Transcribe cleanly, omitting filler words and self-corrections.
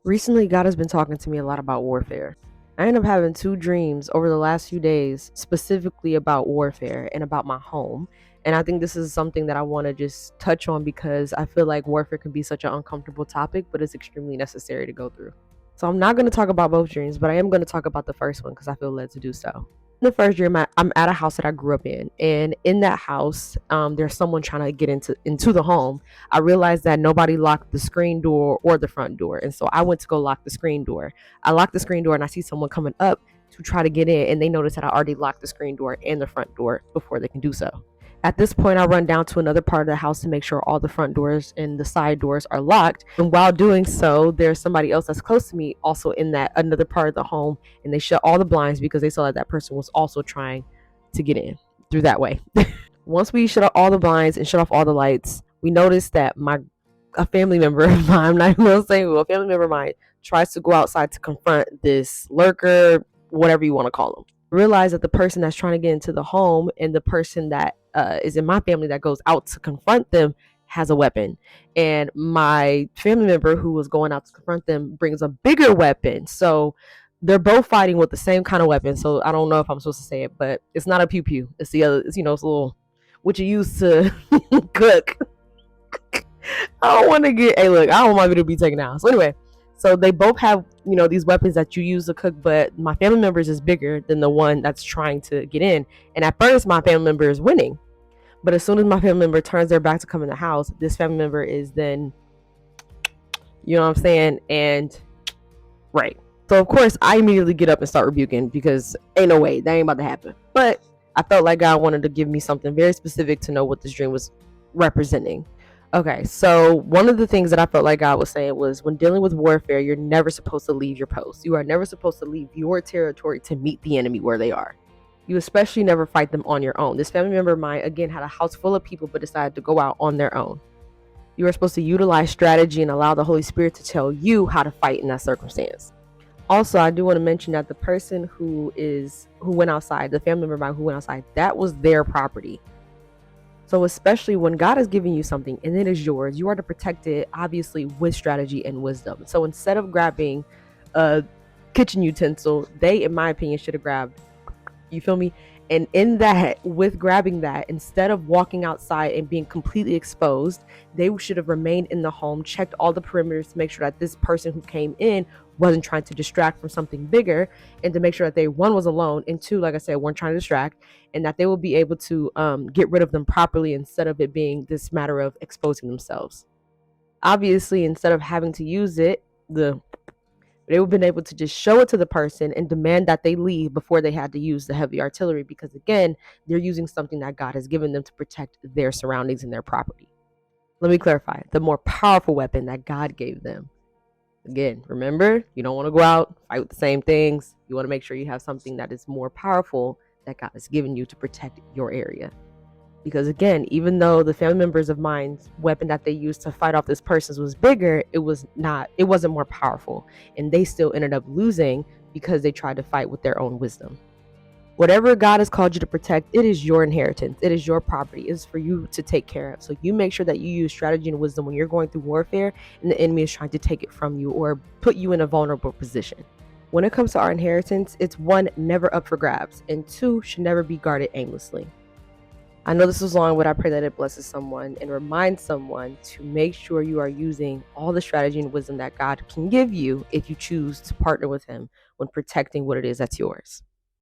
Recently, God has been talking to me a lot about warfare. I ended up having two dreams over the last few days, specifically about warfare and about my home. And I think this is something that I want to just touch on because I feel like warfare can be such an uncomfortable topic, but it's extremely necessary to go through. So I'm not going to talk about both dreams, but I am going to talk about the first one because I feel led to do so. In the first dream, I'm at a house that I grew up in, and in that house, there's someone trying to get into the home. I realized that nobody locked the screen door or the front door, and so I went to go lock the screen door. I locked the screen door, and I see someone coming up to try to get in, and they notice that I already locked the screen door and the front door before they can do so. At this point, I run down to another part of the house to make sure all the front doors and the side doors are locked. And while doing so, there's somebody else that's close to me also in that another part of the home, and they shut all the blinds because they saw that that person was also trying to get in through that way. Once we shut off all the blinds and shut off all the lights, we noticed that a family member of mine, I'm not even gonna say who, a family member of mine tries to go outside to confront this lurker, whatever you want to call him. Realize that the person that's trying to get into the home and the person that is in my family that goes out to confront them has a weapon. And my family member who was going out to confront them brings a bigger weapon. So they're both fighting with the same kind of weapon. So I don't know if I'm supposed to say it, but it's not a pew pew. It's the other, it's a little, what you use to cook. I don't want to get, hey, look, I don't want my video to be taken out. So anyway, so they both have, these weapons that you use to cook, but my family members is bigger than the one that's trying to get in. And at first, my family member is winning. But as soon as my family member turns their back to come in the house, this family member is then, you know what I'm saying? And, right. So, of course, I immediately get up and start rebuking because ain't no way, that ain't about to happen. But I felt like God wanted to give me something very specific to know what this dream was representing. Okay, so one of the things that I felt like God was saying was when dealing with warfare, you're never supposed to leave your post. You are never supposed to leave your territory to meet the enemy where they are. You especially never fight them on your own. This family member of mine, again, had a house full of people but decided to go out on their own. You are supposed to utilize strategy and allow the Holy Spirit to tell you how to fight in that circumstance. Also, I do want to mention that the person who went outside, the family member of mine who went outside, that was their property. So especially when God is giving you something and it is yours, you are to protect it, obviously, with strategy and wisdom. So instead of grabbing a kitchen utensil, they, in my opinion, should have grabbed, you feel me? And in that, with grabbing that, instead of walking outside and being completely exposed, they should have remained in the home, checked all the perimeters to make sure that this person who came in wasn't trying to distract from something bigger, and to make sure that they, one, was alone, and two, like I said, weren't trying to distract, and that they will be able to get rid of them properly instead of it being this matter of exposing themselves. Obviously, instead of having to use it, they would have been able to just show it to the person and demand that they leave before they had to use the heavy artillery, because again, they're using something that God has given them to protect their surroundings and their property. Let me clarify, the more powerful weapon that God gave them. Again, remember, you don't want to go out, fight with the same things. You want to make sure you have something that is more powerful that God has given you to protect your area. Because again, even though the family members of mine's weapon that they used to fight off this person's was bigger, it wasn't more powerful. And they still ended up losing because they tried to fight with their own wisdom. Whatever God has called you to protect, it is your inheritance. It is your property. It is for you to take care of. So you make sure that you use strategy and wisdom when you're going through warfare and the enemy is trying to take it from you or put you in a vulnerable position. When it comes to our inheritance, it's one, never up for grabs, and two, should never be guarded aimlessly. I know this was long, but I pray that it blesses someone and reminds someone to make sure you are using all the strategy and wisdom that God can give you if you choose to partner with Him when protecting what it is that's yours.